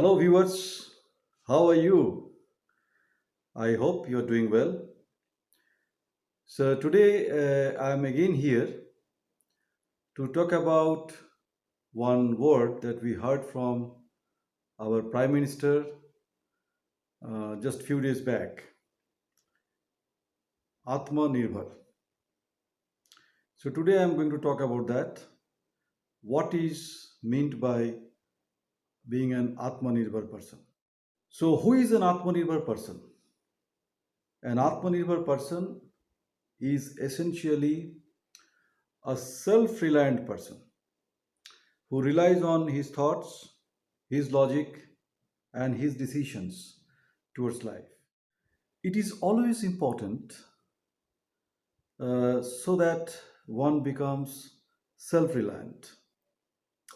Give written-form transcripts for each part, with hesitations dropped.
Hello, viewers. How are you? I hope you're doing well. So, today I'm again here to talk about one word that we heard from our Prime Minister just few days back, Atmanirbhar. So, today I'm going to talk about that. What is meant by being an Atmanirbhar person? So, who is an Atmanirbhar person? An Atmanirbhar person is essentially a self reliant person who relies on his thoughts, his logic, and his decisions towards life. It is always important so that one becomes self reliant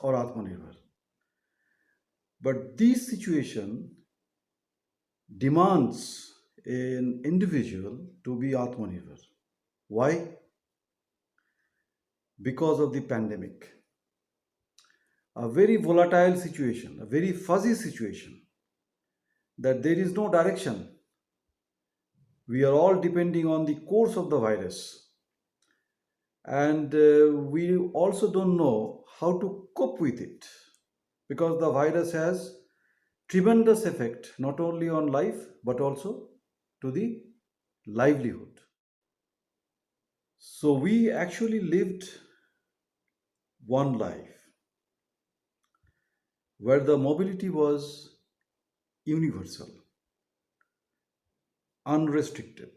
or Atmanirbhar. But this situation demands an individual to be Atmanirbhar. Why? Because of the pandemic. A very volatile situation, a very fuzzy situation, that there is no direction. We are all depending on the course of the virus, and we also don't know how to cope with it because the virus has tremendous effect not only on life but also to the livelihood. So we actually lived one life where the mobility was universal, unrestricted.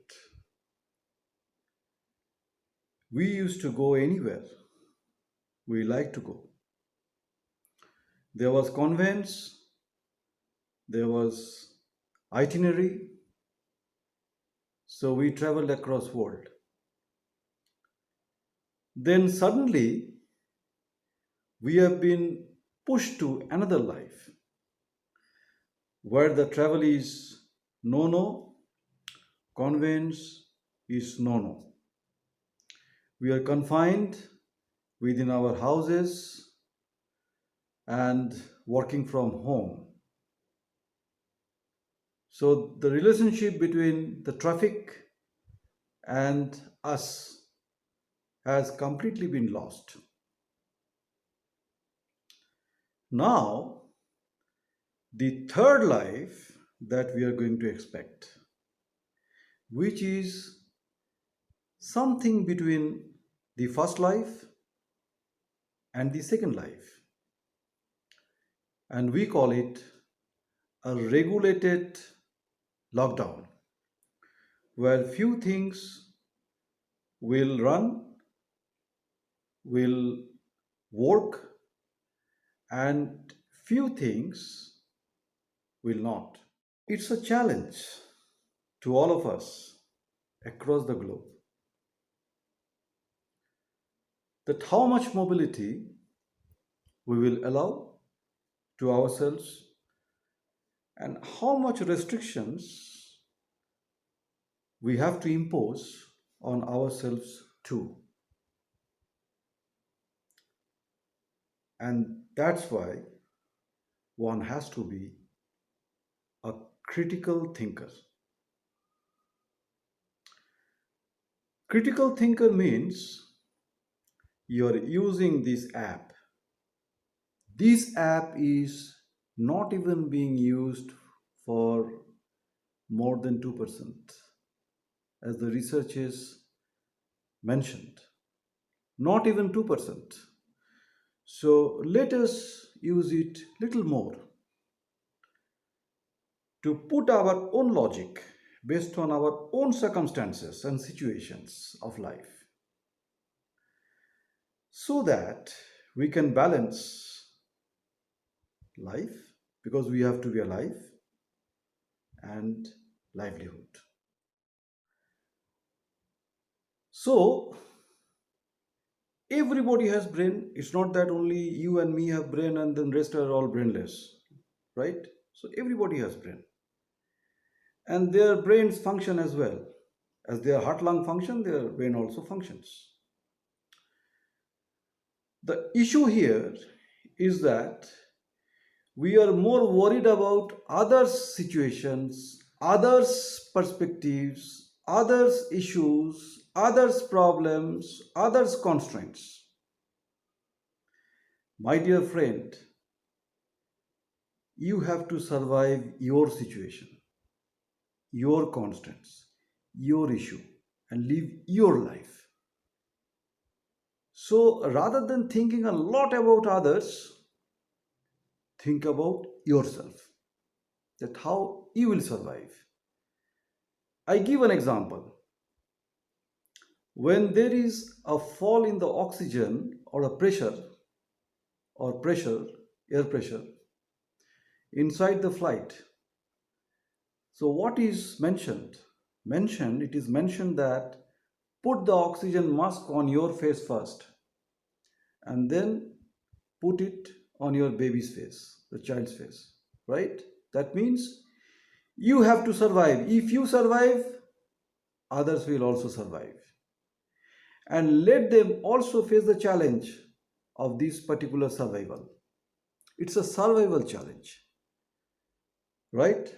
We used to go anywhere we like to go. There was conveyance, there was itinerary, so we traveled across world. Then suddenly we have been pushed to another life where the travel is no no, conveyance is no no. We are confined within our houses and working from home. So the relationship between the traffic and us has completely been lost. Now, the third life that we are going to expect, which is something between the first life and the second life, and we call it a regulated lockdown, where few things will run, will work, and few things will not. It's a challenge to all of us across the globe that how much mobility we will allow to ourselves and how much restrictions we have to impose on ourselves too. And that's why one has to be a critical thinker. Critical thinker means you're using this app. This app is not even being used for more than 2%, as the research is mentioned. Not even 2%. So let us use it little more to put our own logic based on our own circumstances and situations of life so that we can balance life because we have to be alive and livelihood. So everybody has brain. It's not that only you and me have brain and then rest are all brainless, right? So everybody has brain and their brains function as well. As their heart lung function, their brain also functions. The issue here is that We are more worried about others' situations, others' perspectives, others' issues, others' problems, others' constraints. My dear friend, you have to survive your situation, your constraints, your issue, and live your life. So rather than thinking a lot about others, think about yourself, that how you will survive. I give an example. When there is a fall in the oxygen or a pressure, air pressure inside the flight, so what is mentioned? It is mentioned that put the oxygen mask on your face first and then put it on your baby's face, the child's face, right? That means you have to survive. If you survive, others will also survive. And let them also face the challenge of this particular survival. It's a survival challenge, right?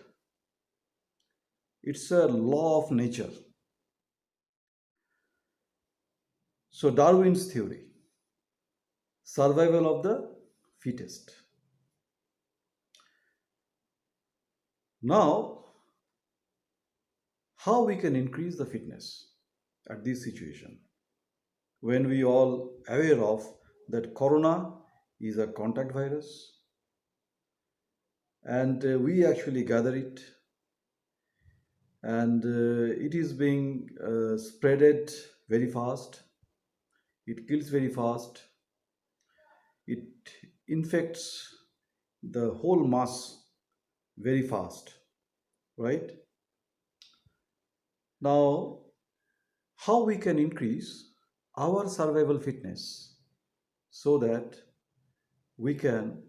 It's a law of nature. So, Darwin's theory, survival of the fittest. Now, how we can increase the fitness at this situation when we all aware of that corona is a contact virus and we actually gather it and it is being spreaded very fast, it kills very fast, it infects the whole mass very fast, right? Now, how we can increase our survival fitness so that we can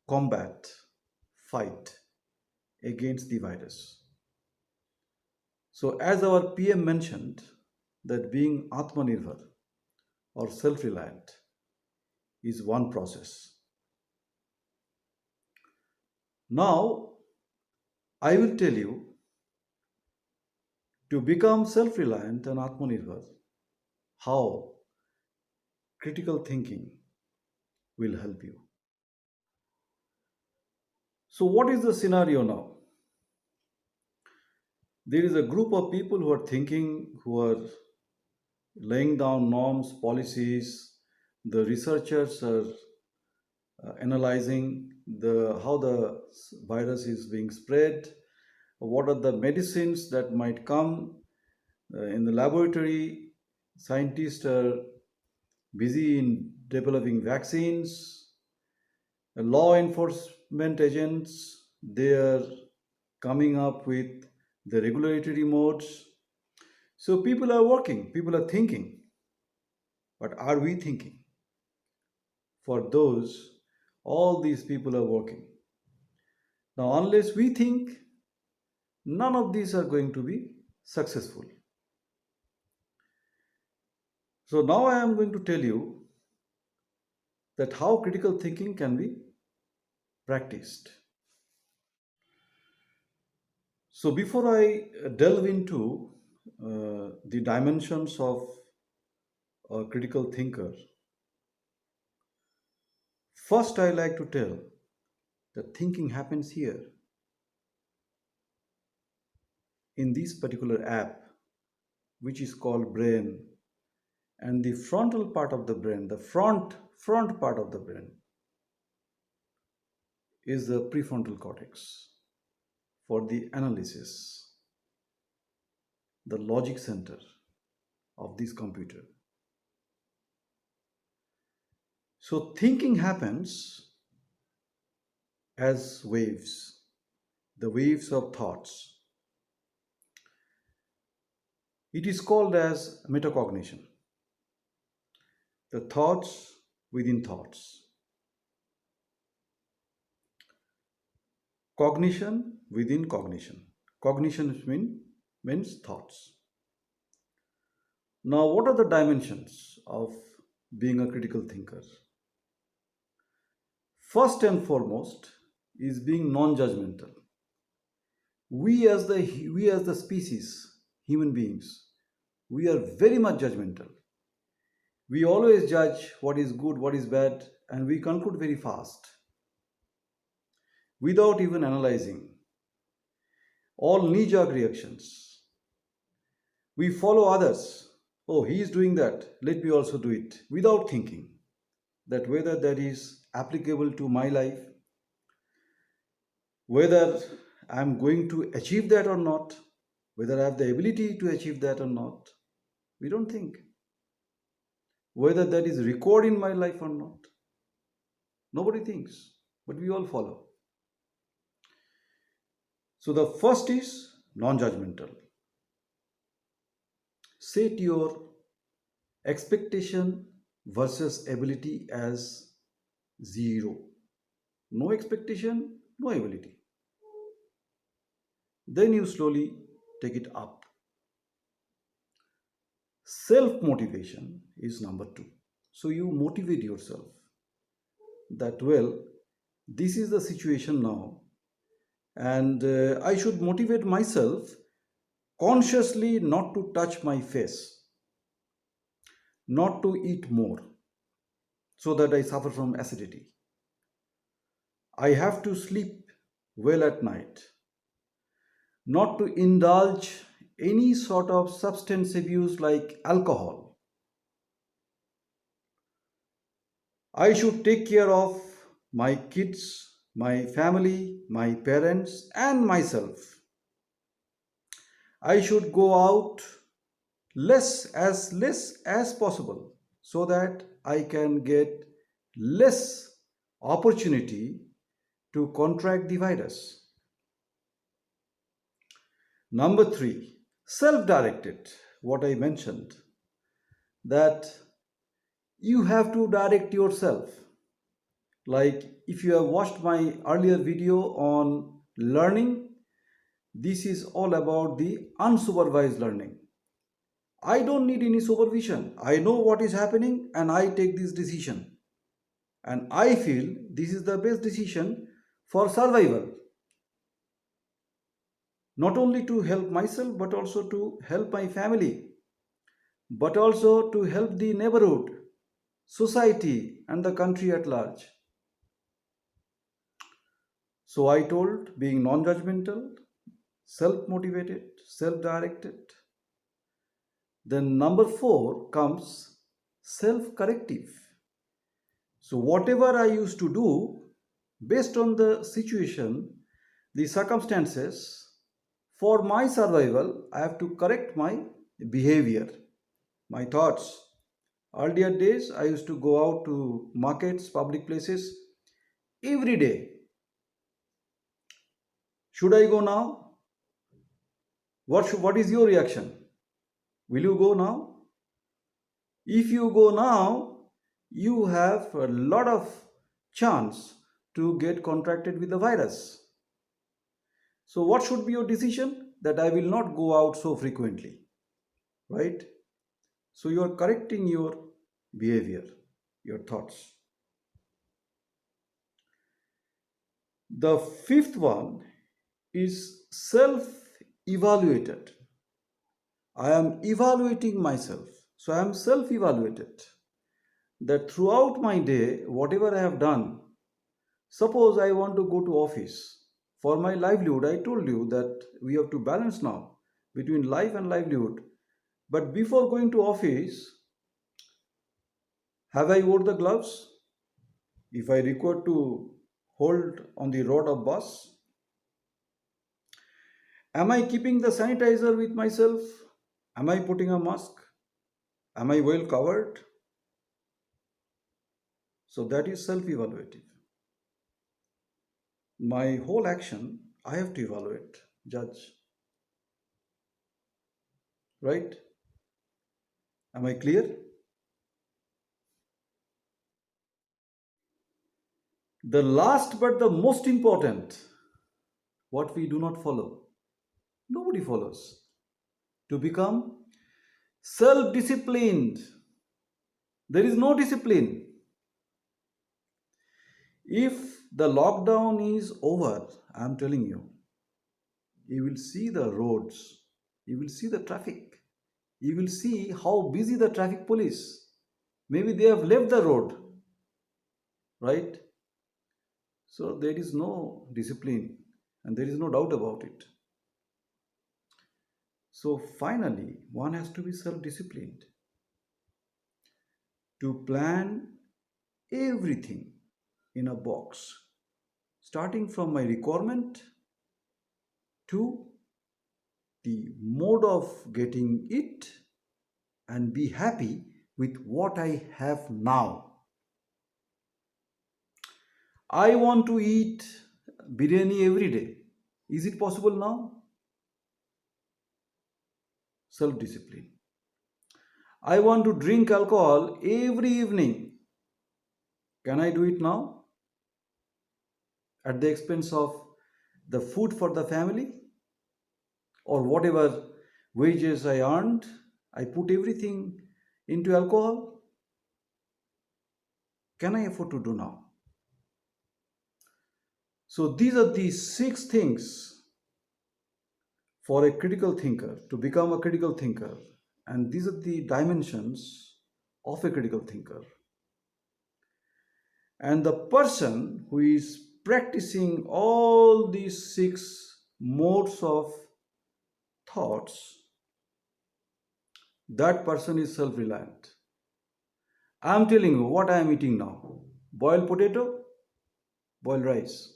combat, fight against the virus. So, as our PM mentioned, that being Atmanirbhar or self reliant is one process. Now, I will tell you to become self reliant and Atmanirbhar how critical thinking will help you. So, what is the scenario now? There is a group of people who are thinking, who are laying down norms, policies. The researchers are analyzing how the virus is being spread, what are the medicines that might come in the laboratory. Scientists are busy in developing vaccines. Law enforcement agents, they are coming up with the regulatory modes. So people are working, people are thinking, but are we thinking? For those, all these people are working. Now, unless we think, none of these are going to be successful. So now I am going to tell you that how critical thinking can be practiced. So before I delve into the dimensions of a critical thinker, first I like to tell that thinking happens here in this particular app, which is called brain, and the frontal part of the brain, the front part of the brain, is the prefrontal cortex for the analysis, the logic center of this computer. So thinking happens as waves, the waves of thoughts. It is called as metacognition, the thoughts within thoughts. Cognition within cognition. Cognition means thoughts. Now, what are the dimensions of being a critical thinker? First and foremost is being non-judgmental. We as the species, human beings, we are very much judgmental. We always judge what is good, what is bad, and we conclude very fast without even analyzing. All knee jerk reactions. We follow others. Oh, he is doing that. Let me also do it without thinking that whether that is applicable to my life, whether I'm going to achieve that or not, whether I have the ability to achieve that or not. We don't think whether that is recorded in my life or not. Nobody thinks, but we all follow. So the first is non judgmental. Set your expectation versus ability as zero. No expectation, no ability. Then you slowly take it up. Self motivation is number two. So you motivate yourself that, well, this is the situation now, and I should motivate myself consciously not to touch my face, not to eat more so that I suffer from acidity. I have to sleep well at night, not to indulge any sort of substance abuse like alcohol. I should take care of my kids, my family, my parents, and myself. I should go out less as possible so that I can get less opportunity to contract the virus. Number three, self-directed. What I mentioned, that you have to direct yourself. Like if you have watched my earlier video on learning, this is all about the unsupervised learning. I don't need any supervision. I know what is happening and I take this decision. And I feel this is the best decision for survival. Not only to help myself, but also to help my family, but also to help the neighborhood, society, and the country at large. So I told being non judgmental, self motivated, self directed. Then number four comes self corrective. So whatever I used to do based on the situation, the circumstances, for my survival, I have to correct my behavior, my thoughts. Earlier days, I used to go out to markets, public places every day. Should I go now? What is your reaction? Will you go now? If you go now, you have a lot of chance to get contracted with the virus. So what should be your decision? That I will not go out so frequently, right? So you are correcting your behavior, your thoughts. The fifth one is self evaluated. I am evaluating myself. So I am self evaluated. That throughout my day, whatever I have done, suppose I want to go to office for my livelihood. I told you that we have to balance now between life and livelihood. But before going to office, have I wore the gloves? If I require to hold on the rod of bus, am I keeping the sanitizer with myself? Am I putting a mask? Am I well covered? So that is self evaluative. My whole action, I have to evaluate, judge. Right? Am I clear? The last but the most important, what we do not follow. Nobody follows. To become self disciplined. There is no discipline. If the lockdown is over, I'm telling you will see the roads, you will see the traffic, you will see how busy the traffic police, maybe they have left the road, right? So there is no discipline, and there is no doubt about it. So finally, one has to be self disciplined to plan everything in a box, starting from my requirement to the mode of getting it, and be happy with what I have now. I want to eat biryani every day. Is it possible now? Self discipline. I want to drink alcohol every evening. Can I do it now? At the expense of the food for the family, or whatever wages I earned, I put everything into alcohol. Can I afford to do now? So these are the 6 things for a critical thinker to become a critical thinker. And these are the dimensions of a critical thinker. And the person who is practicing all these 6 modes of thoughts, that person is self reliant. I'm telling you what I am eating now: boiled potato, boiled rice.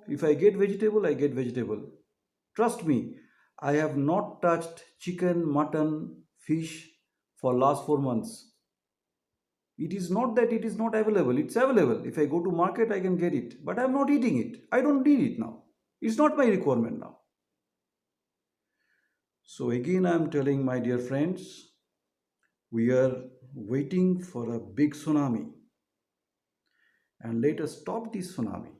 If I get vegetable, I get vegetable. Trust me, I have not touched chicken, mutton, fish for last 4 months. It is not that it is not available. It's available. If I go to market, I can get it. But I'm not eating it. I don't need it now. It's not my requirement now. So again, I'm telling my dear friends, we are waiting for a big tsunami. And let us stop this tsunami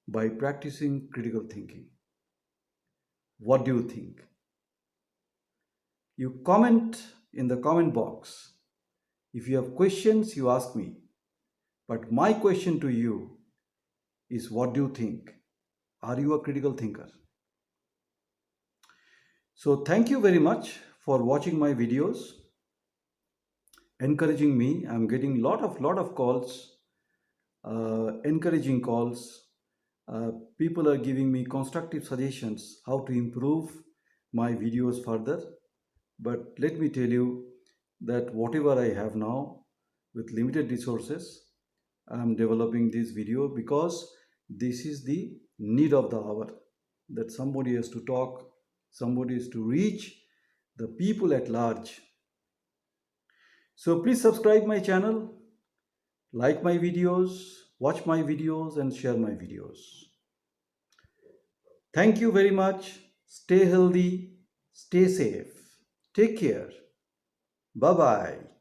by practicing critical thinking. What do you think? You comment in the comment box. If you have questions, you ask me. But my question to you is, what do you think? Are you a critical thinker? So thank you very much for watching my videos, encouraging me. I'm getting lot of calls, encouraging calls. People are giving me constructive suggestions how to improve my videos further. But let me tell you that whatever I have now, with limited resources, I'm developing this video because this is the need of the hour, that somebody has to talk, somebody is to reach the people at large. So please subscribe my channel, like my videos, watch my videos, and share my videos. Thank you very much. Stay healthy, stay safe. Take care. Bye bye.